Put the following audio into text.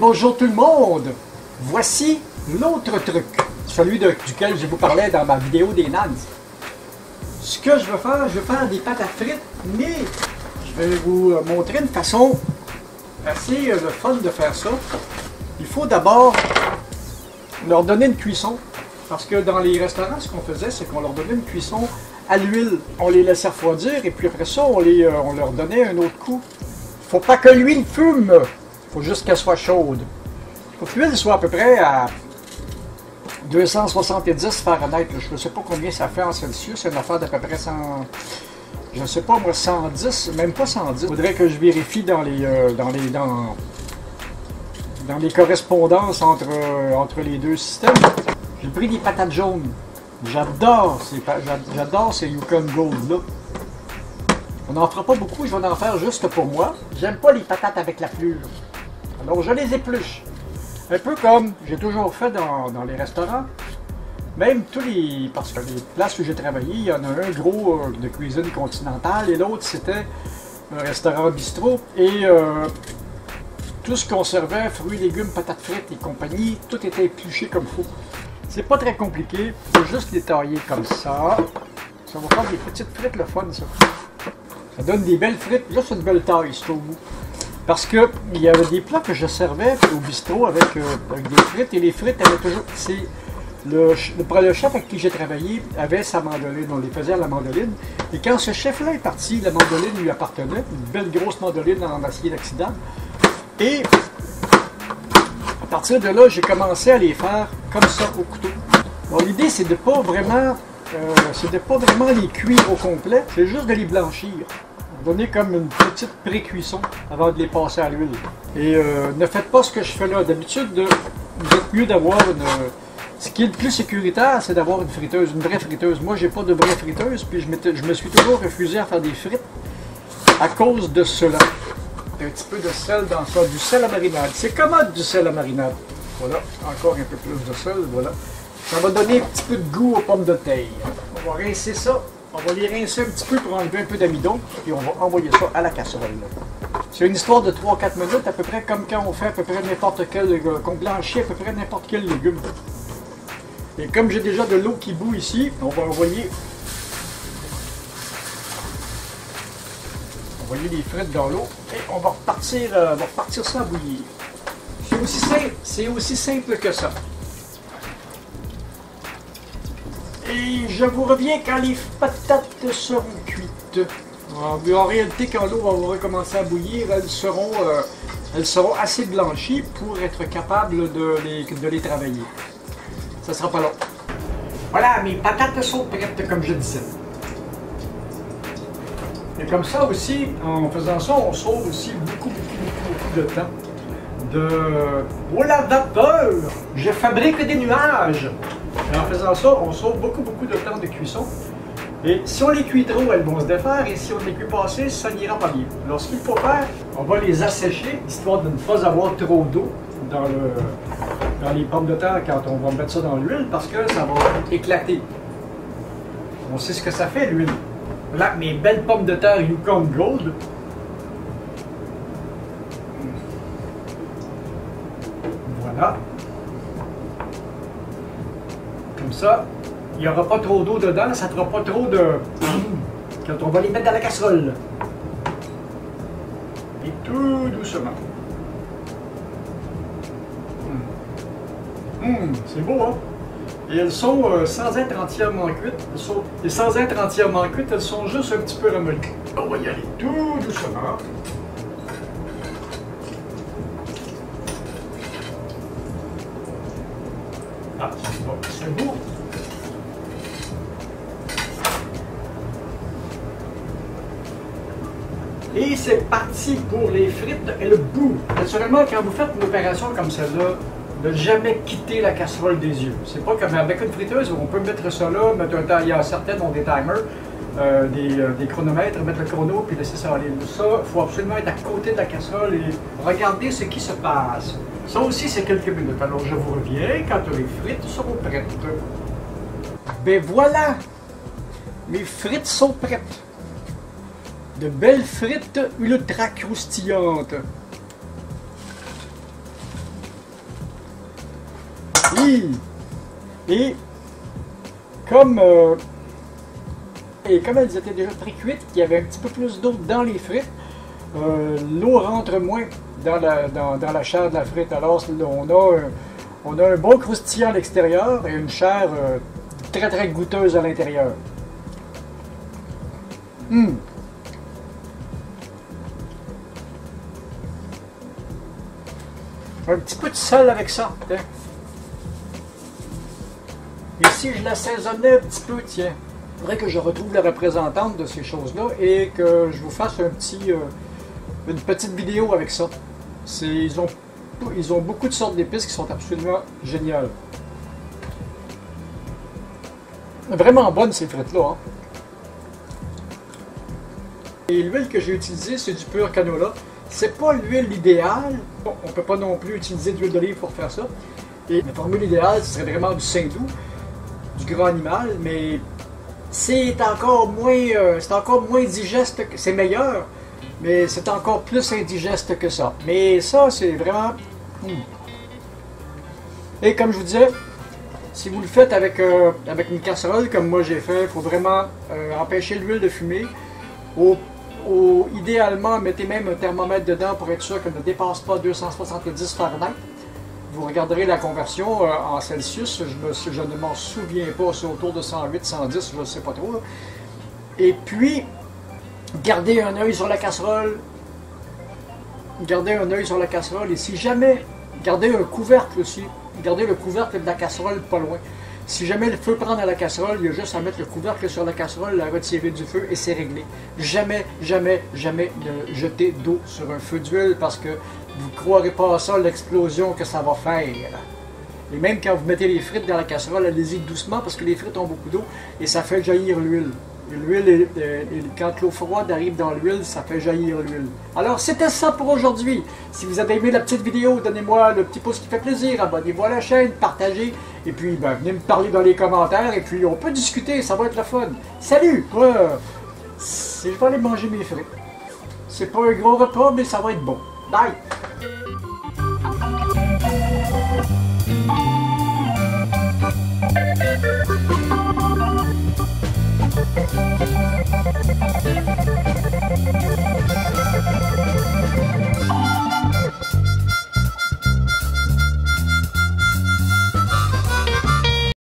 bonjour tout le monde! Voici l'autre truc, celui duquel je vous parlais dans ma vidéo des nads. Ce que je vais faire des pâtes à frites, mais je vais vous montrer une façon assez fun de faire ça. Il faut d'abord leur donner une cuisson, parce que dans les restaurants, ce qu'on faisait, c'est qu'on leur donnait une cuisson à l'huile. On les laissait refroidir et puis après ça, on leur donnait un autre coup. Faut pas que l'huile fume, faut juste qu'elle soit chaude. Faut que l'huile soit à peu près à 270 Fahrenheit. Je ne sais pas combien ça fait en Celsius, c'est une affaire d'à peu près 100... Je ne sais pas moi, 110, même pas 110. Il faudrait que je vérifie dans les correspondances entre les deux systèmes. J'ai pris des patates jaunes. J'adore ces Yukon Gold là. On n'en fera pas beaucoup, je vais en faire juste pour moi. J'aime pas les patates avec la pelure. Alors je les épluche. Un peu comme j'ai toujours fait dans les restaurants. Même parce que les places où j'ai travaillé, il y en a un gros de cuisine continentale et l'autre c'était un restaurant bistrot. Et tout ce qu'on servait, fruits, légumes, patates frites et compagnie, tout était épluché comme il faut. C'est pas très compliqué, il faut juste les tailler comme ça. Ça va faire des petites frites, le fun ça. Ça donne des belles frites, juste une belle taille, c'est au bout. Parce que il y avait des plats que je servais au bistrot avec des frites, et les frites avaient toujours... Le chef avec qui j'ai travaillé avait sa mandoline, on les faisait à la mandoline. Et quand ce chef-là est parti, la mandoline lui appartenait, une belle grosse mandoline en acier inoxydable. Et à partir de là, j'ai commencé à les faire comme ça au couteau. Bon, l'idée, c'est de pas vraiment les cuire au complet, c'est juste de les blanchir. Donner comme une petite pré-cuisson avant de les passer à l'huile. Et ne faites pas ce que je fais là. D'habitude, vous êtes mieux d'avoir une... Ce qui est le plus sécuritaire, c'est d'avoir une friteuse, une vraie friteuse. Moi, j'ai pas de vraie friteuse, puis je me suis toujours refusé à faire des frites à cause de cela. Un petit peu de sel dans ça, du sel à marinade. C'est commode du sel à marinade. Voilà, encore un peu plus de sel, voilà. Ça va donner un petit peu de goût aux pommes de terre. On va rincer ça. On va les rincer un petit peu pour enlever un peu d'amidon, et on va envoyer ça à la casserole. C'est une histoire de 3-4 minutes, à peu près comme quand on fait à peu près n'importe quel, qu'on blanchit à peu près n'importe quel légume. Et comme j'ai déjà de l'eau qui bout ici, on va envoyer les frites dans l'eau et on va repartir ça à bouillir. C'est aussi simple que ça. Et je vous reviens quand les patates seront cuites. En réalité, quand l'eau va recommencer à bouillir, elles seront assez blanchies pour être capables de les travailler. Ça sera pas long. Voilà, mes patates sont prêtes, comme je disais. Et comme ça aussi, en faisant ça, on sauve aussi beaucoup de temps. Oh la vapeur! Je fabrique des nuages! Et en faisant ça, on sauve beaucoup de temps de cuisson. Et si on les cuit trop, elles vont se défaire, et si on les cuit pas assez, ça n'ira pas bien. Alors ce qu'il faut faire, on va les assécher, histoire de ne pas avoir trop d'eau dans les pommes de terre quand on va mettre ça dans l'huile, parce que ça va éclater. On sait ce que ça fait, l'huile. Là, mes belles pommes de terre Yukon Gold. Voilà. Comme ça, il n'y aura pas trop d'eau dedans, ça ne fera pas trop de... quand on va les mettre dans la casserole. Et tout doucement. C'est beau, hein? Et elles sont sans être entièrement cuites. Et sans être entièrement cuites, elles sont juste un petit peu ramollies. On va y aller tout doucement. Ah, c'est beau. Et c'est parti pour les frites et le bout. Naturellement, quand vous faites une opération comme celle-là, de jamais quitter la casserole des yeux. C'est pas comme avec une friteuse, on peut mettre ça là, mettre un temps, il y a certaines ont des timers, des chronomètres, mettre le chrono puis laisser ça aller. Ça, il faut absolument être à côté de la casserole et regarder ce qui se passe. Ça aussi, c'est quelques minutes. Alors, je vous reviens quand les frites seront prêtes. Ben voilà! Mes frites sont prêtes. De belles frites ultra croustillantes. Oui! Et comme, elles étaient déjà très cuites, qu'il y avait un petit peu plus d'eau dans les frites, l'eau rentre moins dans la chair de la frite. Alors on a un bon croustillant à l'extérieur et une chair très très goûteuse à l'intérieur. Un petit peu de sel avec ça. Tiens. Et si je l'assaisonnais un petit peu, tiens, il faudrait que je retrouve la représentante de ces choses-là et que je vous fasse une petite vidéo avec ça. Ils ont beaucoup de sortes d'épices qui sont absolument géniales. Vraiment bonnes ces frites-là. Hein? Et l'huile que j'ai utilisée, c'est du pur canola. C'est pas l'huile idéale. On ne peut pas non plus utiliser d'huile d'olive pour faire ça. Et la formule idéale, ce serait vraiment du Saint-Doux, du gras animal, mais c'est encore moins digeste, c'est meilleur, mais c'est encore plus indigeste que ça. Mais ça, c'est vraiment... Et comme je vous disais, si vous le faites avec une casserole, comme moi j'ai fait, il faut vraiment empêcher l'huile de fumer. Idéalement, mettez même un thermomètre dedans pour être sûr qu'elle ne dépasse pas 270 Fahrenheit. Vous regarderez la conversion en Celsius, je ne m'en souviens pas, c'est autour de 108, 110, je ne sais pas trop. Là. Et puis, gardez un œil sur la casserole. Gardez un œil sur la casserole et si jamais, gardez un couvercle aussi. Gardez le couvercle de la casserole pas loin. Si jamais le feu prend dans la casserole, il y a juste à mettre le couvercle sur la casserole, la retirer du feu et c'est réglé. Jamais, jamais, jamais ne jeter d'eau sur un feu d'huile parce que vous ne croirez pas à ça, l'explosion que ça va faire. Et même quand vous mettez les frites dans la casserole, allez-y doucement parce que les frites ont beaucoup d'eau et ça fait jaillir l'huile. Et l'huile, quand l'eau froide arrive dans l'huile, ça fait jaillir l'huile. Alors, c'était ça pour aujourd'hui. Si vous avez aimé la petite vidéo, donnez-moi le petit pouce qui fait plaisir, abonnez-vous à la chaîne, partagez, et puis venez me parler dans les commentaires, et puis on peut discuter, ça va être le fun. Salut! Je vais aller manger mes frites. C'est pas un gros repas, mais ça va être bon. Bye!